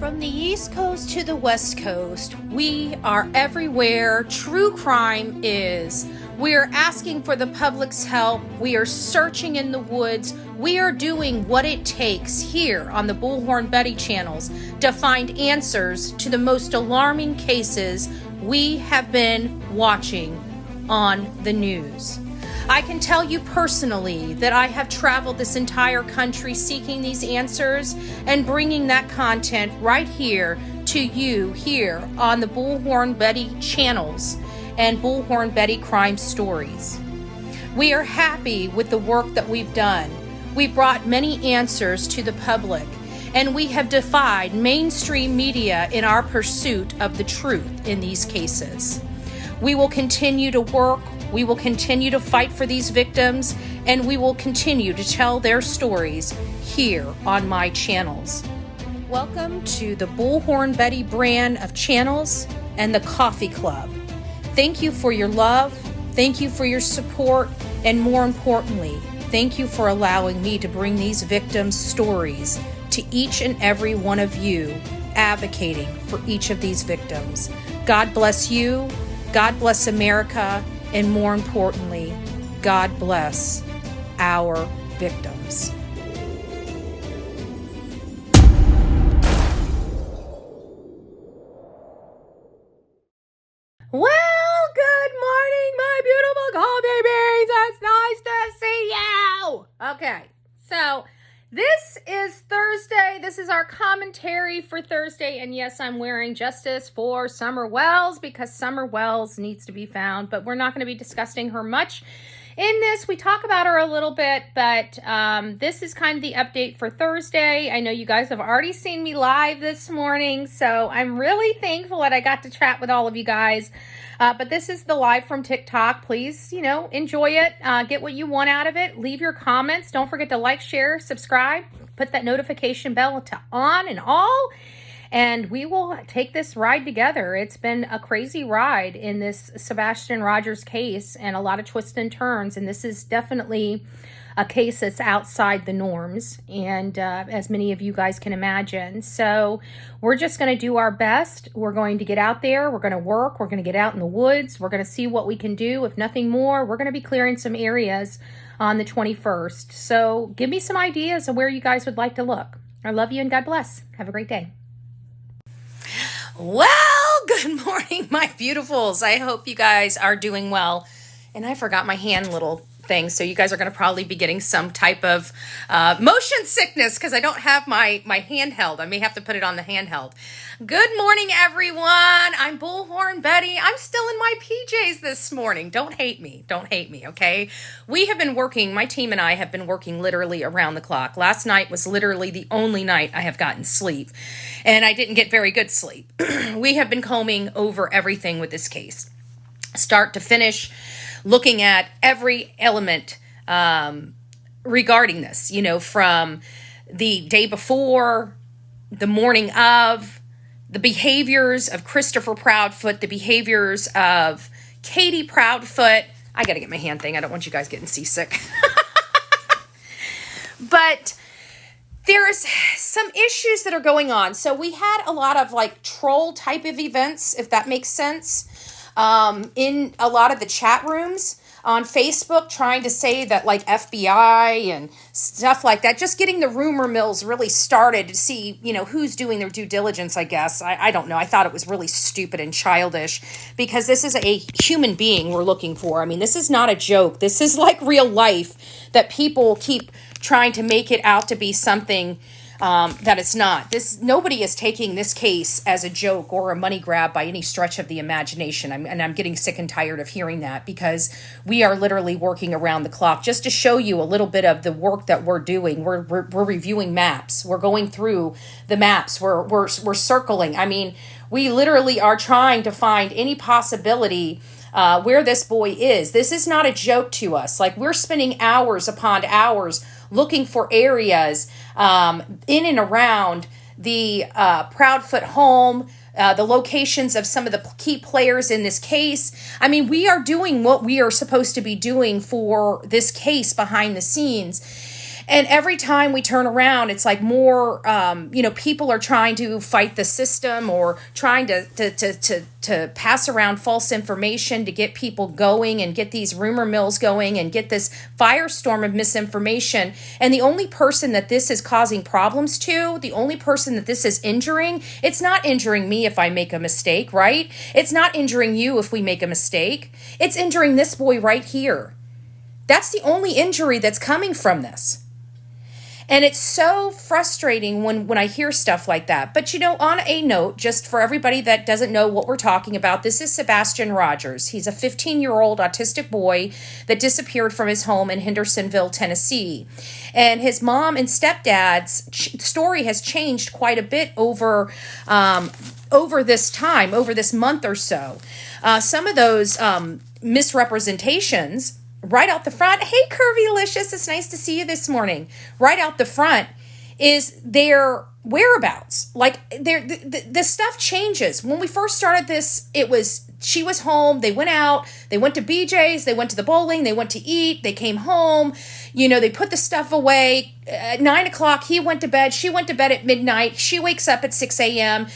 From the East Coast to the West Coast, we are everywhere true crime is. We are asking for the public's help. We are searching in the woods. We are doing what it takes here on the Bullhorn Betty channels to find answers to the most alarming cases we have been watching on the news. I can tell you personally that I have traveled this entire country seeking these answers and bringing that content right here to you here on the Bullhorn Betty channels and Bullhorn Betty Crime Stories. We are happy with the work that we've done. We brought many answers to the public, and we have defied mainstream media in our pursuit of the truth in these cases. We will continue to work. We will continue to fight for these victims, and we will continue to tell their stories here on my channels. Welcome to the Bullhorn Betty brand of channels and the Coffee Club. Thank you for your love. Thank you for your support. And more importantly, thank you for allowing me to bring these victims' stories to each and every one of you, advocating for each of these victims. God bless you. God bless America. And more importantly, God bless our victims. Well, good morning, my beautiful coffee beans. It's nice to see you. Okay, so this is Thursday. This is our commentary for Thursday. And yes, I'm wearing Justice for Summer Wells because Summer Wells needs to be found, but we're not going to be discussing her much in this. We talk about her a little bit, but this is kind of the update for Thursday. I know you guys have already seen me live this morning, so I'm really thankful that I got to chat with all of you guys. But this is the live from TikTok. Please, enjoy it. Get what you want out of it. Leave your comments. Don't forget to like, share, subscribe. Put that notification bell on and all. And we will take this ride together. It's been a crazy ride in this Sebastian Rogers case and a lot of twists and turns. And this is definitely a case that's outside the norms, and as many of you guys can imagine. So we're just going to do our best. We're going to get out there. We're going to work. We're going to get out in the woods. We're going to see what we can do. If nothing more, we're going to be clearing some areas on the 21st. So give me some ideas of where you guys would like to look. I love you and God bless. Have a great day. Well, good morning, my beautifuls. I hope you guys are doing well. And I forgot my hand little thing, so you guys are going to probably be getting some type of motion sickness because I don't have my handheld. I may have to put it on the handheld. Good morning, everyone. I'm Bullhorn Betty. I'm still in my PJs this morning. Don't hate me. Don't hate me, okay? We have been working, my team and I have been working literally around the clock. Last night was literally the only night I have gotten sleep, and I didn't get very good sleep. We have been combing over everything with this case, start to finish, looking at every element regarding this, from the day before, the morning of, the behaviors of Christopher Proudfoot, the behaviors of Katie Proudfoot. I got to get my hand thing. I don't want you guys getting seasick. But there's some issues that are going on. So we had a lot of troll type of events, if that makes sense, in a lot of the chat rooms on Facebook, trying to say that FBI and stuff like that, just getting the rumor mills really started to see, who's doing their due diligence, I guess. I don't know. I thought it was really stupid and childish because this is a human being we're looking for. I mean, this is not a joke. This is like real life that people keep trying to make it out to be something that it's not. Nobody is taking this case as a joke or a money grab by any stretch of the imagination. I'm getting sick and tired of hearing that because we are literally working around the clock just to show you a little bit of the work that we're doing. We're reviewing maps. We're going through the maps. We're circling. I mean, we literally are trying to find any possibility where this boy is. This is not a joke to us. We're spending hours upon hours looking for areas in and around the Proudfoot home, the locations of some of the key players in this case. I mean, we are doing what we are supposed to be doing for this case behind the scenes. And every time we turn around, it's like more, people are trying to fight the system or trying to pass around false information to get people going and get these rumor mills going and get this firestorm of misinformation. And the only person that this is causing problems to, the only person that this is injuring, it's not injuring me if I make a mistake, right? It's not injuring you if we make a mistake. It's injuring this boy right here. That's the only injury that's coming from this. And it's so frustrating when I hear stuff like that. But, on a note, just for everybody that doesn't know what we're talking about, this is Sebastian Rogers. He's a 15-year-old autistic boy that disappeared from his home in Hendersonville, Tennessee. And his mom and stepdad's story has changed quite a bit over this time, over this month or so. Some of those misrepresentations right out the front, hey, Curvylicious, it's nice to see you this morning. Right out the front is their whereabouts. Like, the stuff changes. When we first started this, she was home, they went out, they went to BJ's, they went to the bowling, they went to eat, they came home, they put the stuff away. At 9 o'clock, he went to bed, she went to bed at midnight, she wakes up at 6 a.m.,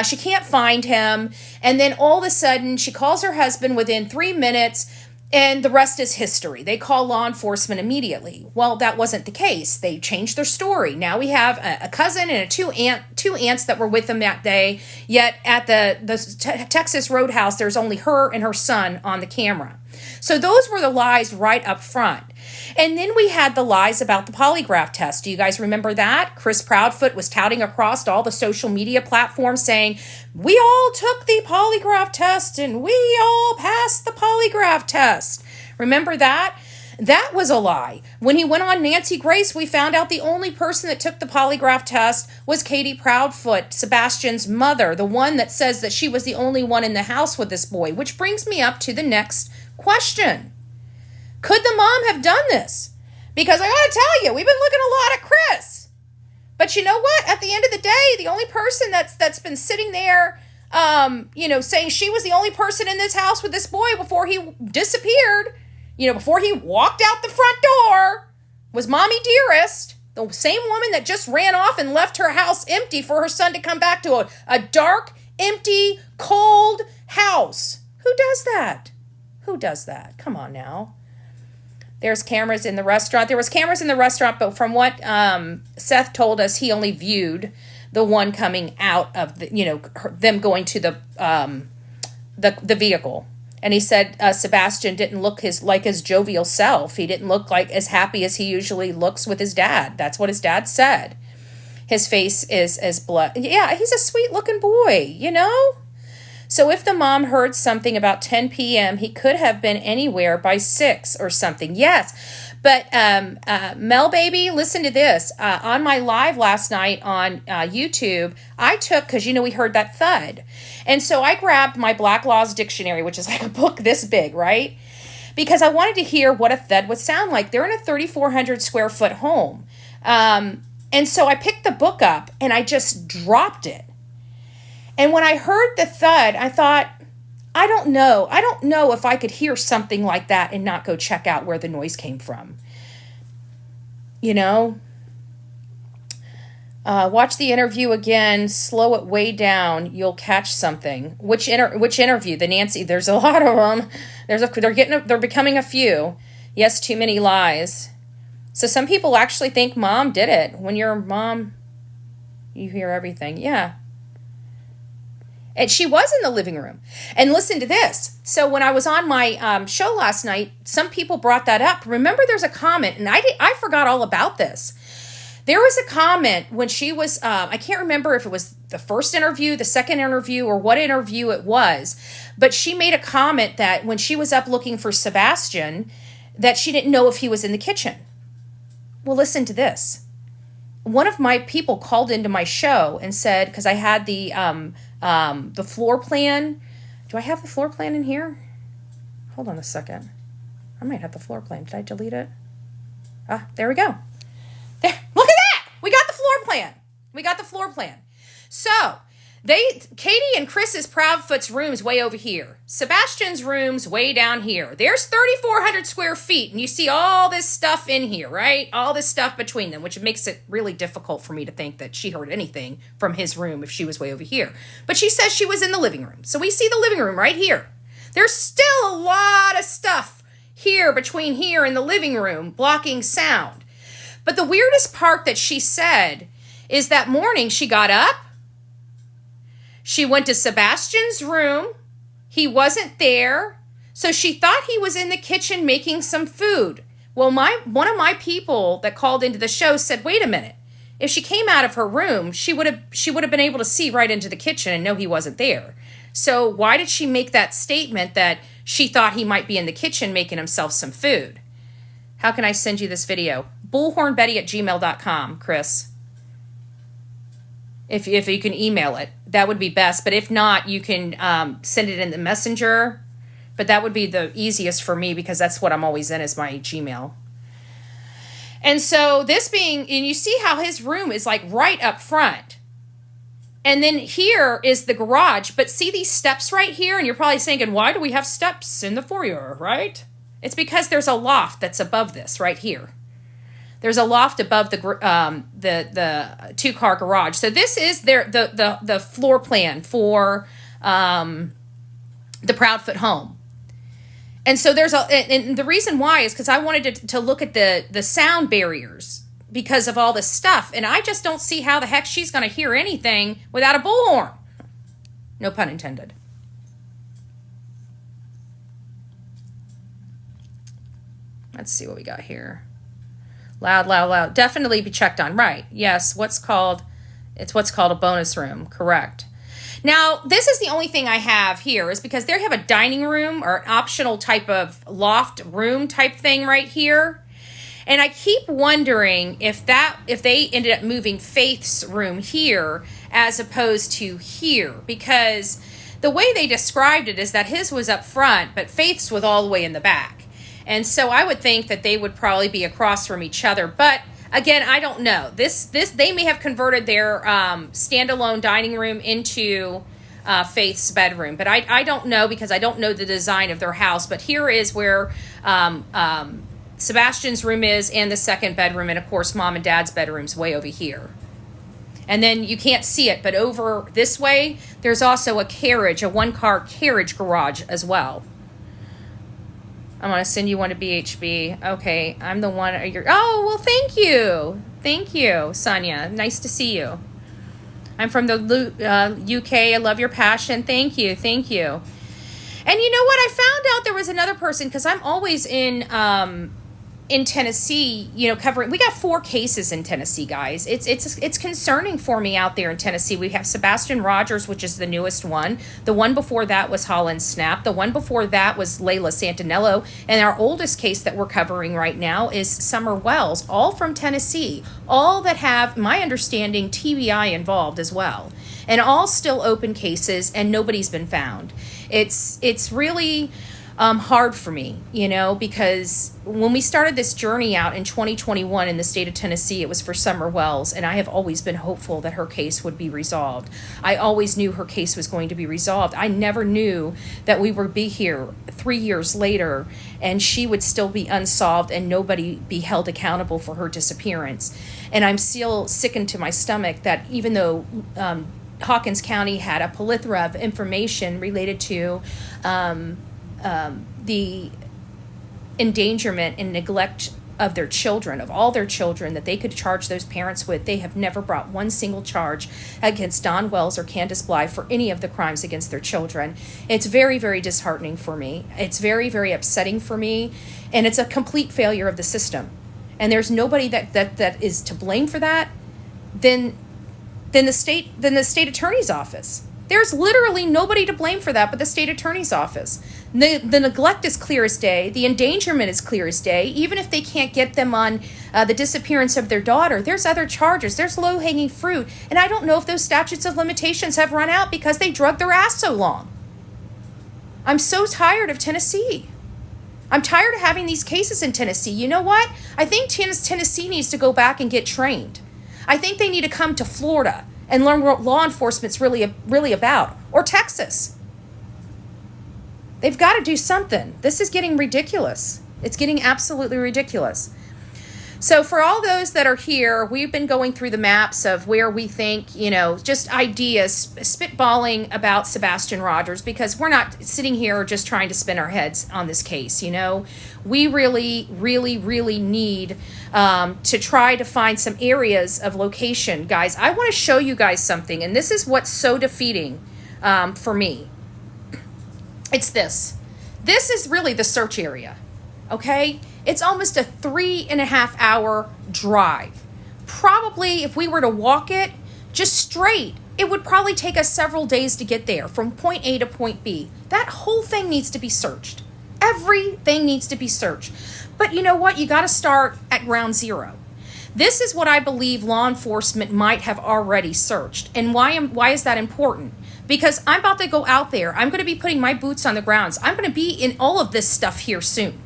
she can't find him, and then all of a sudden, she calls her husband within 3 minutes, and the rest is history. They call law enforcement immediately. Well, that wasn't the case. They changed their story. Now we have a cousin and two aunts that were with them that day. Yet at the Texas Roadhouse, there's only her and her son on the camera. So those were the lies right up front. And then we had the lies about the polygraph test. Do you guys remember that? Chris Proudfoot was touting across all the social media platforms saying, we all took the polygraph test and we all passed the polygraph test. Remember that? That was a lie. When he went on Nancy Grace, we found out the only person that took the polygraph test was Katie Proudfoot, Sebastian's mother, the one that says that she was the only one in the house with this boy, which brings me up to the next question. Could the mom have done this? Because I gotta tell you, we've been looking a lot at Chris. But you know what? At the end of the day, the only person that's been sitting there, saying she was the only person in this house with this boy before he disappeared, before he walked out the front door, was Mommy Dearest, the same woman that just ran off and left her house empty for her son to come back to a dark, empty, cold house. Who does that? Who does that? Come on now. There's cameras in the restaurant. There was cameras in the restaurant, but from what Seth told us, he only viewed the one coming out of them going to the vehicle. And he said Sebastian didn't look like his jovial self. He didn't look like as happy as he usually looks with his dad. That's what his dad said. His face is as blood. Yeah, he's a sweet looking boy, So if the mom heard something about 10 p.m., he could have been anywhere by 6 or something. Yes, but Mel Baby, listen to this. On my live last night on YouTube, I took, because we heard that thud. And so I grabbed my Black Laws Dictionary, which is like a book this big, right? Because I wanted to hear what a thud would sound like. They're in a 3,400 square foot home. And so I picked the book up and I just dropped it. And when I heard the thud, I thought, I don't know if I could hear something like that and not go check out where the noise came from. Watch the interview again, slow it way down, you'll catch something. Which interview? The Nancy, there's a lot of them. They're becoming a few. Yes, too many lies. So some people actually think mom did it. When you're mom, you hear everything. Yeah. And she was in the living room. And listen to this. So when I was on my show last night, some people brought that up. Remember, there's a comment, and I forgot all about this. There was a comment when she was, I can't remember if it was the first interview, the second interview, or what interview it was, but she made a comment that when she was up looking for Sebastian, that she didn't know if he was in the kitchen. Well, listen to this. One of my people called into my show and said, because I had the floor plan. Do I have the floor plan in here? Hold on a second. I might have the floor plan. Did I delete it? There we go. There. Look at that. We got the floor plan. So Katie and Chris's Proudfoot's room's way over here. Sebastian's room's way down here. There's 3,400 square feet, and you see all this stuff in here, right? All this stuff between them, which makes it really difficult for me to think that she heard anything from his room if she was way over here. But she says she was in the living room. So we see the living room right here. There's still a lot of stuff here between here and the living room blocking sound. But the weirdest part that she said is that morning she got up, she went to Sebastian's room. He wasn't there. So she thought he was in the kitchen making some food. Well, one of my people that called into the show said, wait a minute. If she came out of her room, she would have been able to see right into the kitchen and know he wasn't there. So why did she make that statement that she thought he might be in the kitchen making himself some food? How can I send you this video? bullhornbetty@gmail.com, Chris. If you can email it, that would be best. But if not, you can send it in the messenger. But that would be the easiest for me because that's what I'm always in is my Gmail. And so and you see how his room is like right up front. And then here is the garage. But see these steps right here? And you're probably thinking, why do we have steps in the foyer, right? It's because there's a loft that's above this right here. There's a loft above the two-car garage. So this is the floor plan for the Proudfoot home. And so and the reason why is because I wanted to look at the sound barriers because of all this stuff. And I just don't see how the heck she's going to hear anything without a bullhorn. No pun intended. Let's see what we got here. Loud, loud, loud. Definitely be checked on. Right. Yes. It's what's called a bonus room. Correct. Now, this is the only thing I have here is because they have a dining room or an optional type of loft room type thing right here. And I keep wondering if they ended up moving Faith's room here as opposed to here, because the way they described it is that his was up front, but Faith's was all the way in the back. And so I would think that they would probably be across from each other. But again, I don't know. They may have converted their standalone dining room into Faith's bedroom. But I don't know because I don't know the design of their house. But here is where Sebastian's room is and the second bedroom. And of course, Mom and Dad's bedroom's way over here. And then you can't see it, but over this way, there's also a one-car carriage garage as well. I'm going to send you one to BHB. Okay, I'm the one. Oh, well, thank you. Thank you, Sonia. Nice to see you. I'm from the UK. I love your passion. Thank you. Thank you. And you know what? I found out there was another person because I'm always in Tennessee, covering. We got 4 cases in Tennessee, guys. It's concerning for me out there in Tennessee. We have Sebastian Rogers, which is the newest one. The one before that was Holland Snap. The one before that was Layla Santinello. And our oldest case that we're covering right now is Summer Wells, all from Tennessee. All that have, my understanding, TBI involved as well. And all still open cases, and nobody's been found. It's really hard for me, because when we started this journey out in 2021 in the state of Tennessee, it was for Summer Wells, and I have always been hopeful that her case would be resolved. I always knew her case was going to be resolved. I never knew that we would be here 3 years later and she would still be unsolved and nobody be held accountable for her disappearance. And I'm still sickened to my stomach that even though Hopkins County had a plethora of information related to the endangerment and neglect of their children, of all their children that they could charge those parents with, they have never brought one single charge against Don Wells or Candace Bly for any of the crimes against their children. It's very, very disheartening for me. It's very, very upsetting for me. And it's a complete failure of the system. And there's nobody that is to blame for that than the state attorney's office. There's literally nobody to blame for that but the state attorney's office. The neglect is clear as day. The endangerment is clear as day. Even if they can't get them on the disappearance of their daughter, there's other charges. There's low-hanging fruit. And I don't know if those statutes of limitations have run out because they drugged their ass so long. I'm so tired of Tennessee. I'm tired of having these cases in Tennessee. You know what? I think Tennessee needs to go back and get trained. I think they need to come to Florida and learn what law enforcement's really about. Or Texas. They've got to do something. This is getting ridiculous. It's getting absolutely ridiculous. So for all those that are here, we've been going through the maps of where we think, just ideas, spitballing about Sebastian Rogers, because we're not sitting here just trying to spin our heads on this case. We really, really, really need to try to find some areas of location. Guys, I want to show you guys something, and this is what's so defeating for me. It's this. This is really the search area, okay? It's almost a 3.5 hour drive. Probably if we were to walk it just straight, it would probably take us several days to get there from point A to point B. That whole thing needs to be searched. Everything needs to be searched. But you know what? You got to start at ground zero. This is what I believe law enforcement might have already searched. And why is that important? Because I'm about to go out there. I'm going to be putting my boots on the grounds. I'm going to be in all of this stuff here soon.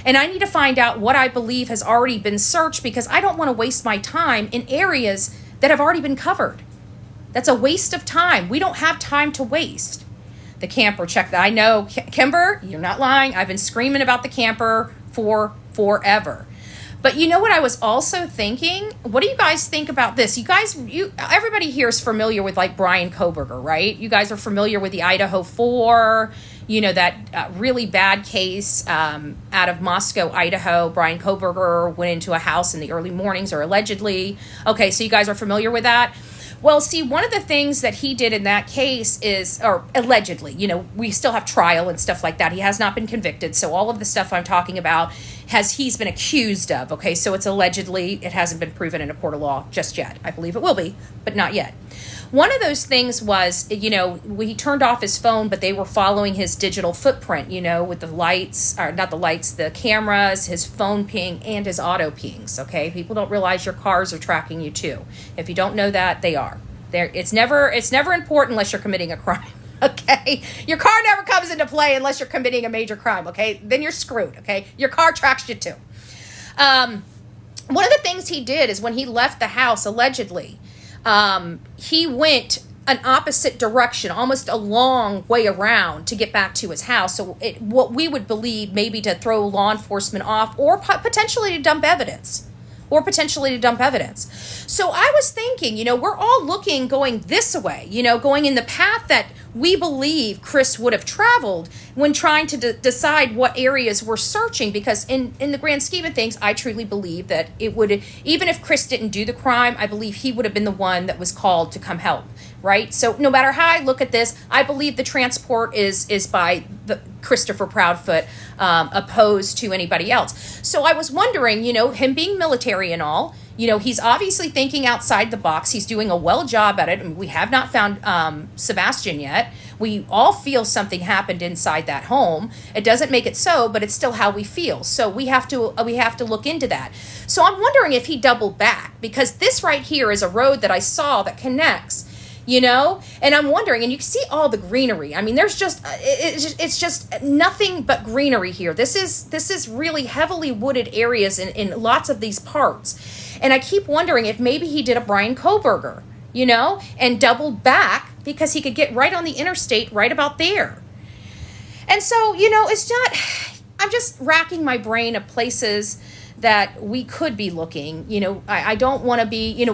And I need to find out what I believe has already been searched, because I don't want to waste my time in areas that have already been covered. That's a waste of time. We don't have time to waste. The camper, check that. I know, Kimber, you're not lying. I've been screaming about the camper for forever. But you know what I was also thinking? What do you guys think about this? Everybody here is familiar with like Brian Koberger, right? You guys are familiar with the Idaho 4, that really bad case out of Moscow, Idaho. Brian Koberger went into a house in the early mornings, or allegedly. Okay, so you guys are familiar with that? Well, see, one of the things that he did in that case is, or allegedly, we still have trial and stuff like that. He has not been convicted. So all of the stuff I'm talking about he's been accused of. Okay, so it's allegedly, it hasn't been proven in a court of law just yet. I believe it will be, but not yet. One of those things was, he turned off his phone, but they were following his digital footprint, with the lights, or not the lights, the cameras, his phone ping, and his auto pings, okay? People don't realize your cars are tracking you too. If you don't know that, they are. It's never important unless you're committing a crime, okay? Your car never comes into play unless you're committing a major crime, okay? Then you're screwed, okay? Your car tracks you too. One of the things he did is when he left the house, allegedly, he went an opposite direction, almost a long way around to get back to his house. So what we would believe maybe to throw law enforcement off, or potentially to dump evidence. So I was thinking, we're all going this way, going in the path that we believe Chris would have traveled when trying to decide what areas we're searching, because in the grand scheme of things, I truly believe that it would, even if Chris didn't do the crime, I believe he would have been the one that was called to come help, right? So no matter how I look at this, I believe the transport is by the Christopher Proudfoot, opposed to anybody else. So I was wondering, him being military and all, he's obviously thinking outside the box. He's doing a well job at it. And we have not found Sebastian yet. We all feel something happened inside that home. It doesn't make it so, but it's still how we feel. So we have to look into that. So I'm wondering if he doubled back, because this right here is a road that I saw that connects. And I'm wondering, and you can see all the greenery. I mean, there's just, it's just nothing but greenery here. This is really heavily wooded areas in lots of these parts. And I keep wondering if maybe he did a Brian Koberger, and doubled back because he could get right on the interstate right about there. And so, it's not, I'm just racking my brain of places that we could be looking. I don't want to be,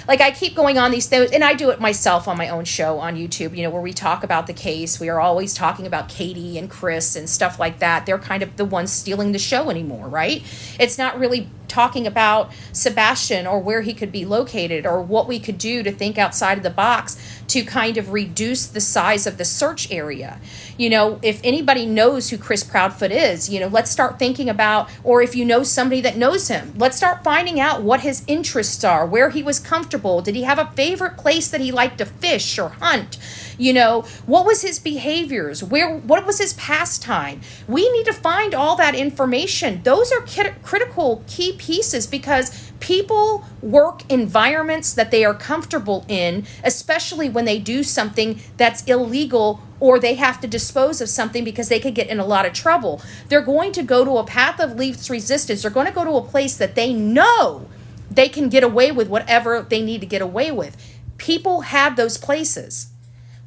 like I keep going on these things, and I do it myself on my own show on YouTube, where we talk about the case. We are always talking about Katie and Chris and stuff like that. They're kind of the ones stealing the show anymore, right? It's not really talking about Sebastian or where he could be located or what we could do to think outside of the box to kind of reduce the size of the search area. If anybody knows who Chris Proudfoot is, let's start thinking about, or if you know somebody that knows him, let's start finding out what his interests are, where he was comfortable. Did he have a favorite place that he liked to fish or hunt? What was his behaviors? What was his pastime? We need to find all that information. Those are critical key pieces, because people work environments that they are comfortable in, especially when they do something that's illegal or they have to dispose of something because they could get in a lot of trouble. They're going to go to a path of least resistance. They're going to go to a place that they know they can get away with whatever they need to get away with. People have those places.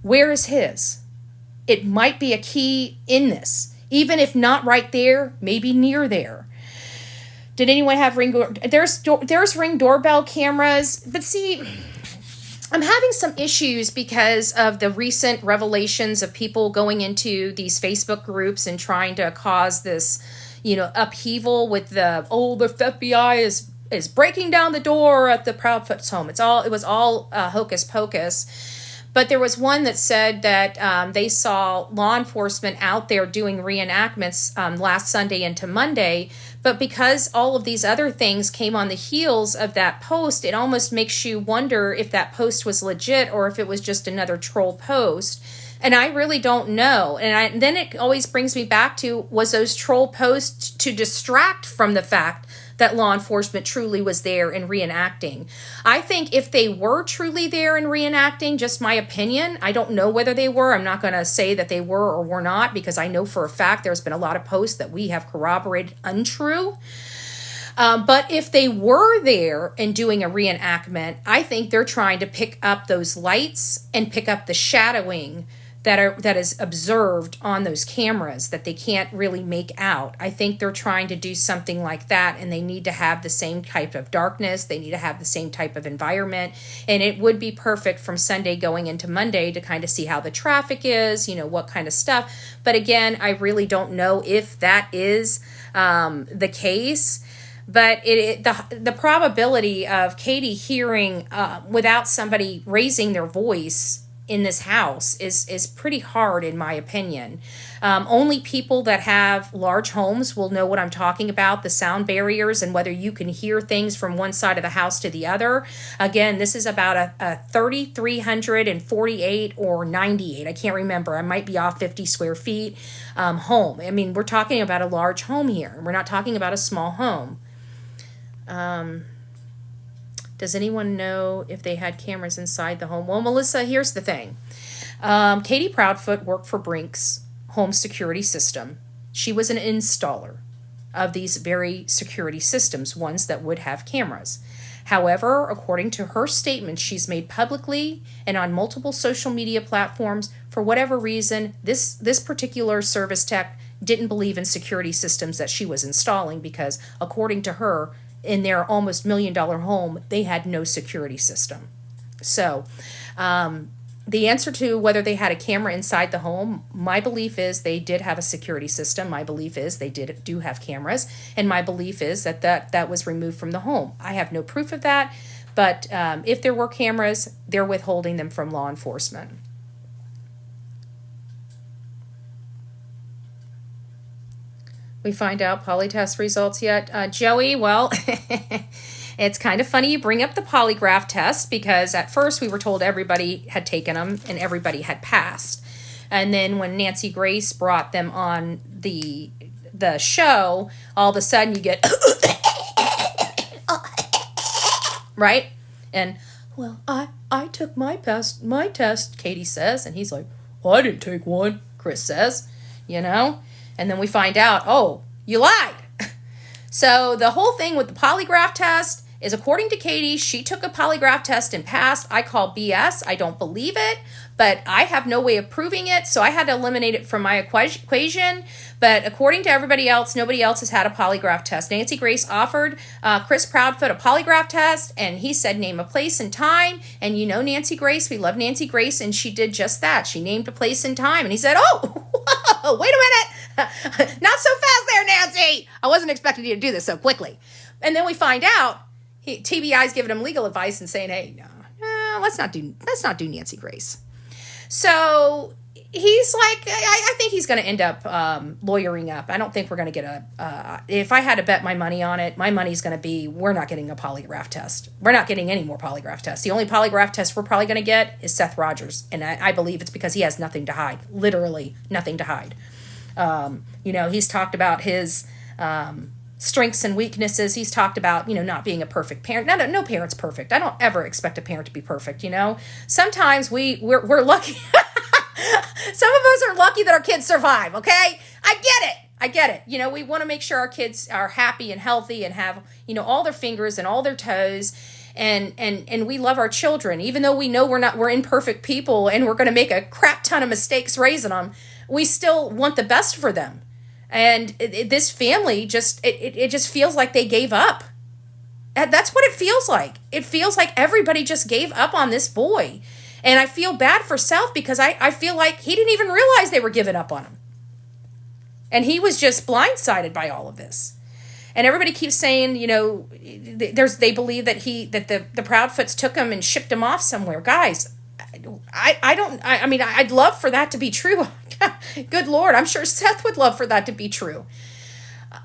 Where is his? It might be a key in this. Even if not right there, maybe near there. Did anyone have there's Ring doorbell cameras? But see, I'm having some issues because of the recent revelations of people going into these Facebook groups and trying to cause this, upheaval with the FBI is breaking down the door at the Proudfoot's home. It was all hocus pocus. But there was one that said that they saw law enforcement out there doing reenactments last Sunday into Monday. But because all of these other things came on the heels of that post, it almost makes you wonder if that post was legit or if it was just another troll post. And I really don't know. And then it always brings me back to, was those troll posts to distract from the fact that law enforcement truly was there and reenacting? I think if they were truly there and reenacting, just my opinion, I don't know whether they were. I'm not going to say that they were or were not, because I know for a fact there's been a lot of posts that we have corroborated untrue. But if they were there and doing a reenactment, I think they're trying to pick up those lights and pick up the shadowing that is observed on those cameras that they can't really make out. I think they're trying to do something like that, and they need to have the same type of darkness. They need to have the same type of environment, and it would be perfect from Sunday going into Monday to kind of see how the traffic is, what kind of stuff. But again, I really don't know if that is the case. But the probability of Katie hearing without somebody raising their voice in this house is pretty hard, in my opinion. Only people that have large homes will know what I'm talking about, the sound barriers and whether you can hear things from one side of the house to the other. Again, this is about a 3,348 or 98. I can't remember. I might be off 50 square feet home. I mean, we're talking about a large home here. We're not talking about a small home. Does anyone know if they had cameras inside the home? Well, Melissa, here's the thing. Katie Proudfoot worked for Brink's home security system. She was an installer of these very security systems, ones that would have cameras. However, according to her statement she's made publicly and on multiple social media platforms, for whatever reason, this particular service tech didn't believe in security systems that she was installing because, according to her, in their almost $1 million home, they had no security system. So the answer to whether they had a camera inside the home, my belief is they did have a security system. My belief is they do have cameras. And my belief is that was removed from the home. I have no proof of that. But if there were cameras, they're withholding them from law enforcement. We find out polytest results yet? Joey, well, it's kind of funny you bring up the polygraph test, because at first we were told everybody had taken them and everybody had passed. And then when Nancy Grace brought them on the show, all of a sudden you get, right? And, well, I took my test, Katie says. And he's like, well, I didn't take one, Chris says, And then we find out, oh, you lied. So the whole thing with the polygraph test is, according to Katie, she took a polygraph test and passed. I call BS. I don't believe it, but I have no way of proving it, so I had to eliminate it from my equation. But according to everybody else, nobody else has had a polygraph test. Nancy Grace offered Chris Proudfoot a polygraph test, and he said name a place and time. And Nancy Grace, we love Nancy Grace, and she did just that. She named a place and time, and he said, oh, whoa, wait a minute. Not so fast there, Nancy. I wasn't expecting you to do this so quickly. And then we find out TBI's giving him legal advice and saying, hey, no, let's not do Nancy Grace. So he's like, I think he's going to end up lawyering up. I don't think we're going to get if I had to bet my money on it, my money's going to be, we're not getting a polygraph test. We're not getting any more polygraph tests. The only polygraph test we're probably going to get is Seth Rogers. And I believe it's because he has nothing to hide, literally nothing to hide. He's talked about his strengths and weaknesses. He's talked about, not being a perfect parent. No parent's perfect. I don't ever expect a parent to be perfect, Sometimes we're lucky. Some of us are lucky that our kids survive, okay? I get it. We want to make sure our kids are happy and healthy and have, all their fingers and all their toes. and we love our children, even though we know we're imperfect people and we're going to make a crap ton of mistakes raising them. We still want the best for them. And this family just feels like they gave up. That's what it feels like. It feels like everybody just gave up on this boy. And I feel bad for South because I feel like he didn't even realize they were giving up on him. And he was just blindsided by all of this. And everybody keeps saying, they believe that the Proudfoots took him and shipped him off somewhere. Guys, I'd love for that to be true. Good Lord, I'm sure Seth would love for that to be true.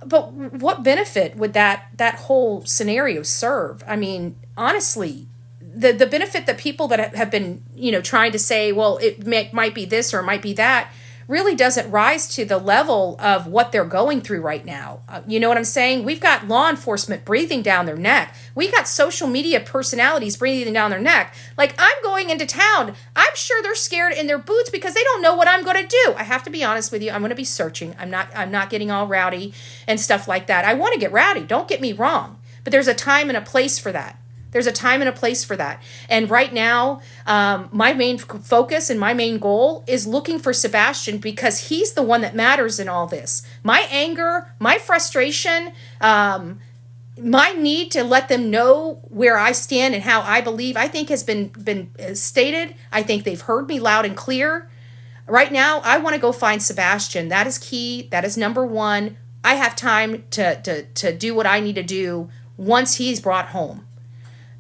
But what benefit would that whole scenario serve? I mean, honestly, the benefit that people that have been, trying to say, well, it might be this or it might be that, really doesn't rise to the level of what they're going through right now. You know what I'm saying? We've got law enforcement breathing down their neck. We got social media personalities breathing down their neck. Like, I'm going into town. I'm sure they're scared in their boots because they don't know what I'm going to do. I have to be honest with you. I'm going to be searching. I'm not getting all rowdy and stuff like that. I want to get rowdy. Don't get me wrong. But there's a time and a place for that. There's a time and a place for that. And right now, my main focus and my main goal is looking for Sebastian because he's the one that matters in all this. My anger, my frustration, my need to let them know where I stand and how I believe, I think has been stated. I think they've heard me loud and clear. Right now, I want to go find Sebastian. That is key. That is number one. I have time to do what I need to do once he's brought home.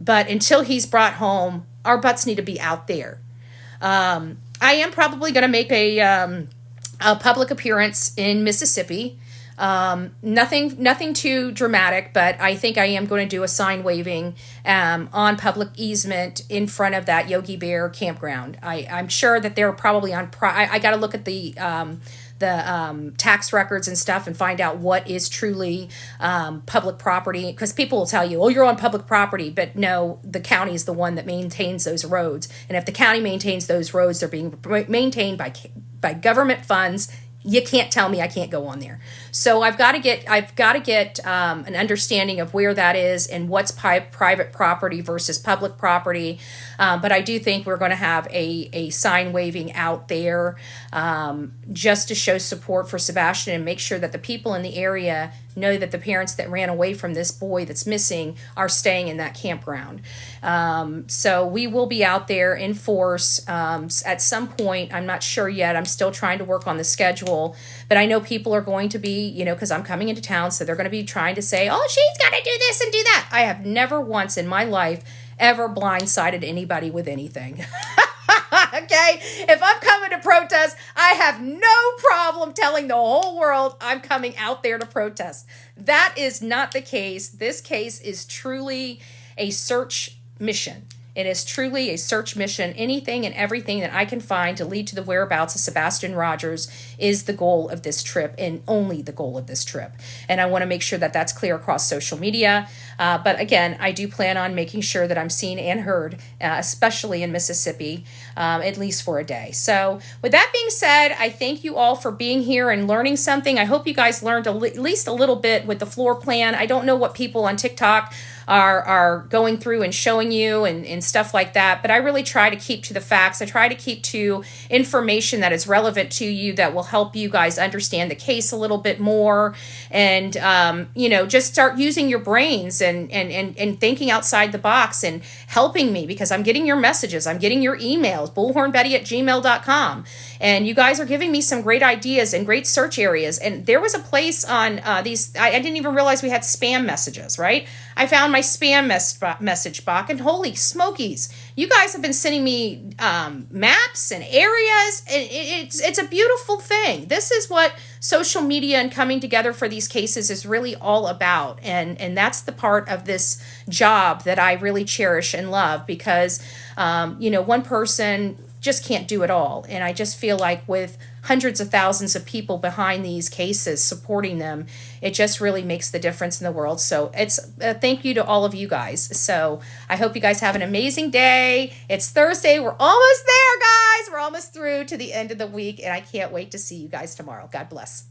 But until he's brought home, our butts need to be out there. I am probably going to make a public appearance in Mississippi. Nothing too dramatic, but I think I am going to do a sign waving on public easement in front of that Yogi Bear campground. I'm sure that they're probably on. I got to look at the tax records and stuff and find out what is truly public property, because people will tell you, oh, you're on public property, but no, the county is the one that maintains those roads. And if the county maintains those roads, they're being maintained by government funds. You can't tell me I can't go on there. So I've got to get an understanding of where that is and what's private property versus public property. But I do think we're going to have a sign waving out there just to show support for Sebastian and make sure that the people in the area know that the parents that ran away from this boy that's missing are staying in that campground. So we will be out there in force at some point. I'm not sure yet. I'm still trying to work on the schedule, but I know people are going to be, because I'm coming into town, so they're going to be trying to say, oh, she's got to do this and do that. I have never once in my life ever blindsided anybody with anything. Okay, if I'm coming to protest, I have no problem telling the whole world I'm coming out there to protest. That is not the case. This case is truly a search mission. It is truly a search mission. Anything and everything that I can find to lead to the whereabouts of Sebastian Rogers is the goal of this trip, and only the goal of this trip. And I want to make sure that that's clear across social media. But again, I do plan on making sure that I'm seen and heard, especially in Mississippi, at least for a day. So with that being said, I thank you all for being here and learning something. I hope you guys learned at least a little bit with the floor plan. I don't know what people on TikTok are going through and showing you and stuff like that, but I really try to keep to the facts. I try to keep to information that is relevant to you, that will help you guys understand the case a little bit more, and just start using your brains and thinking outside the box and helping me, because I'm getting your messages, I'm getting your emails, bullhornbetty@gmail.com, and you guys are giving me some great ideas and great search areas. And there was a place on these, I didn't even realize we had spam messages, right? I found my spam message box, and holy smokies, you guys have been sending me maps and areas. It's a beautiful thing. This is what social media and coming together for these cases is really all about. And that's the part of this job that I really cherish and love, because, one person just can't do it all. And I just feel like with hundreds of thousands of people behind these cases supporting them, it just really makes the difference in the world. So it's thank you to all of you guys. So I hope you guys have an amazing day. It's Thursday. We're almost there, guys. We're almost through to the end of the week, and I can't wait to see you guys tomorrow. God bless.